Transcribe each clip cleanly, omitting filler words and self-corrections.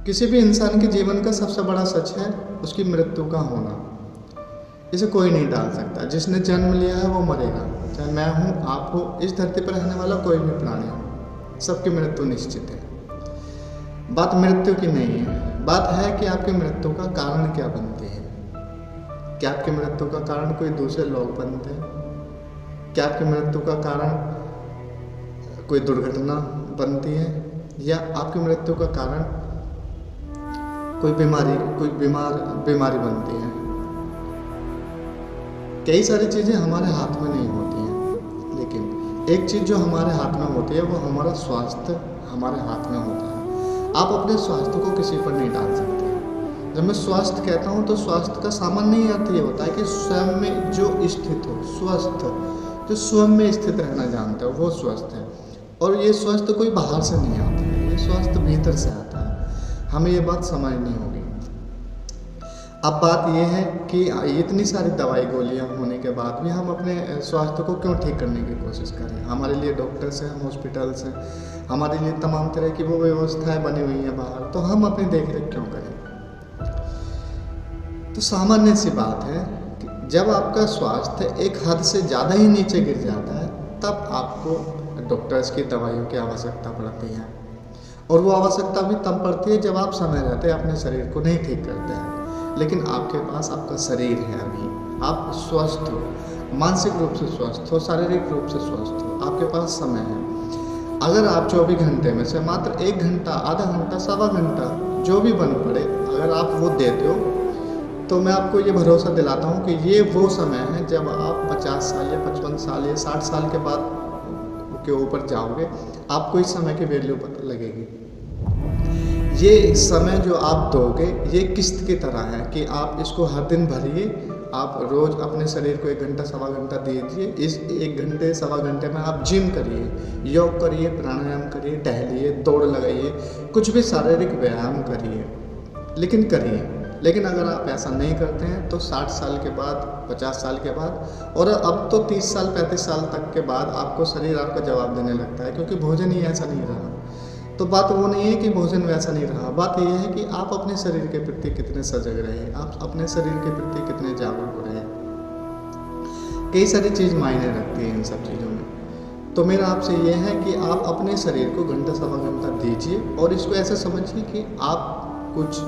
किसी भी इंसान के जीवन का सबसे बड़ा सच है उसकी मृत्यु का होना। इसे कोई नहीं टाल सकता। जिसने जन्म लिया है वो मरेगा, चाहे मैं हूँ, आप हो, इस धरती पर रहने वाला कोई भी प्राणी हो, सबकी मृत्यु निश्चित है। बात मृत्यु की नहीं है, बात है कि आपकी मृत्यु का कारण क्या बनती है। क्या आपकी मृत्यु का कारण कोई दूसरे लोग बनते हैं? क्या आपकी मृत्यु का कारण कोई दुर्घटना बनती है, या आपकी मृत्यु का कारण कोई बीमारी बनती है? कई सारी चीज़ें हमारे हाथ में नहीं होती हैं, लेकिन एक चीज़ जो हमारे हाथ में होती है वो हमारा स्वास्थ्य हमारे हाथ में होता है। आप अपने स्वास्थ्य को किसी पर नहीं डाल सकते। जब मैं स्वास्थ्य कहता हूँ तो स्वास्थ्य का सामान्य ही अर्थ ये होता है कि स्वयं में जो स्थित हो, स्वस्थ, जो स्वयं में स्थित रहना जानता है वो स्वस्थ है। और ये स्वस्थ कोई बाहर से नहीं आता है, ये स्वस्थ भीतर से आता है। हमें ये बात समझनी होगी। अब बात ये है कि इतनी सारी दवाई गोलियां होने के बाद भी हम अपने स्वास्थ्य को क्यों ठीक करने की कोशिश करें? हमारे लिए डॉक्टर्स हैं, हॉस्पिटल्स हैं, हमारे लिए तमाम तरह की वो व्यवस्थाएं बनी हुई हैं बाहर, तो हम अपनी देख रेख क्यों करें? तो सामान्य सी बात है कि जब आपका स्वास्थ्य एक हद से ज़्यादा ही नीचे गिर जाता है तब आपको डॉक्टर्स की दवाइयों की आवश्यकता पड़ती है। और वो आवश्यकता भी तब पड़ती है जब आप समय रहते अपने शरीर को नहीं ठीक करते हैं। लेकिन आपके पास आपका शरीर है, अभी आप स्वस्थ हो, मानसिक रूप से स्वस्थ हो, शारीरिक रूप से स्वस्थ हो, आपके पास समय है। अगर आप 24 घंटे में से मात्र 1 घंटा, आधा घंटा, सवा घंटा, जो भी बन पड़े, अगर आप वो देते हो तो मैं आपको ये भरोसा दिलाता हूँ कि ये वो समय है जब आप 50 साल या 55 साल या 60 साल के बाद के ऊपर जाओगे, आपको इस समय की वैल्यू पता लगेगी। ये समय जो आप दोगे ये किस्त की तरह है कि आप इसको हर दिन भरिए। आप रोज़ अपने शरीर को 1 घंटा, सवा घंटा दीजिए। इस 1 घंटे, सवा घंटे में आप जिम करिए, योग करिए, प्राणायाम करिए, टहलिए, दौड़ लगाइए, कुछ भी शारीरिक व्यायाम करिए, लेकिन करिए। लेकिन अगर आप ऐसा नहीं करते हैं तो 60 साल के बाद, 50 साल के बाद, और अब तो 30 साल, 35 साल तक के बाद आपको शरीर आपका जवाब देने लगता है, क्योंकि भोजन ही ऐसा नहीं रहा। तो बात वो नहीं है कि भोजन वैसा नहीं रहा, बात ये है कि आप अपने शरीर के प्रति कितने सजग रहे, आप अपने शरीर के प्रति कितने जागरूक रहे। कई सारी चीज़ मायने रखती है इन सब चीज़ों में। तो मेरा आपसे ये है कि आप अपने शरीर को घंटा, सवा घंटा दीजिए, और इसको ऐसे समझिए कि आप कुछ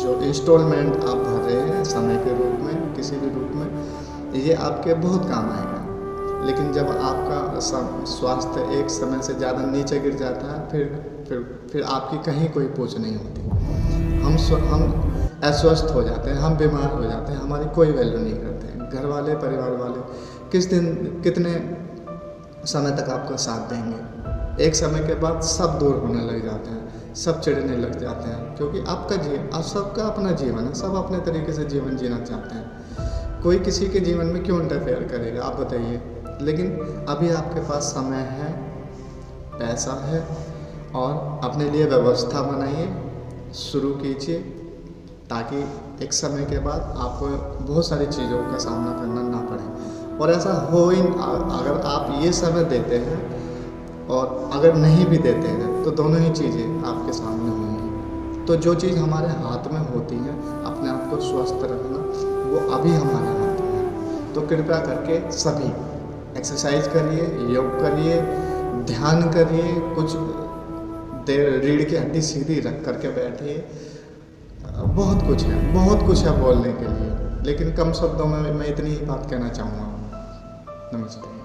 जो इंस्टॉलमेंट आप भर रहे हैं समय के रूप में, किसी भी रूप में, ये आपके बहुत काम आएगा। लेकिन जब आपका स्वास्थ्य एक समय से ज़्यादा नीचे गिर जाता है, फिर आपकी कहीं कोई पूछ नहीं होती। हम अस्वस्थ हो जाते हैं, हम बीमार हो जाते हैं, हमारी कोई वैल्यू नहीं करते हैं। घर वाले, परिवार वाले कितने समय तक आपका साथ देंगे? एक समय के बाद सब दूर होने लग जाते हैं, सब चिढ़ने लग जाते हैं, क्योंकि आप सबका अपना जीवन है, सब अपने तरीके से जीवन जीना चाहते हैं। कोई किसी के जीवन में क्यों इंटरफेयर करेगा, आप बताइए? लेकिन अभी आपके पास समय है, पैसा है, और अपने लिए व्यवस्था बनाइए, शुरू कीजिए, ताकि एक समय के बाद आपको बहुत सारी चीज़ों का सामना करना ना पड़े। और ऐसा हो ही, अगर आप ये समय देते हैं और अगर नहीं भी देते हैं तो दोनों ही चीज़ें आपके सामने होंगी। तो जो चीज़ हमारे हाथ में होती है, अपने आप को स्वस्थ रखना, वो अभी हमारे हाथ में है। तो कृपया करके सभी एक्सरसाइज करिए, योग करिए, ध्यान करिए, कुछ देर रीढ़ की हड्डी सीधी रख करके बैठिए। बहुत कुछ है बोलने के लिए, लेकिन कम शब्दों में मैं इतनी ही बात कहना चाहूँगा। नमस्ते।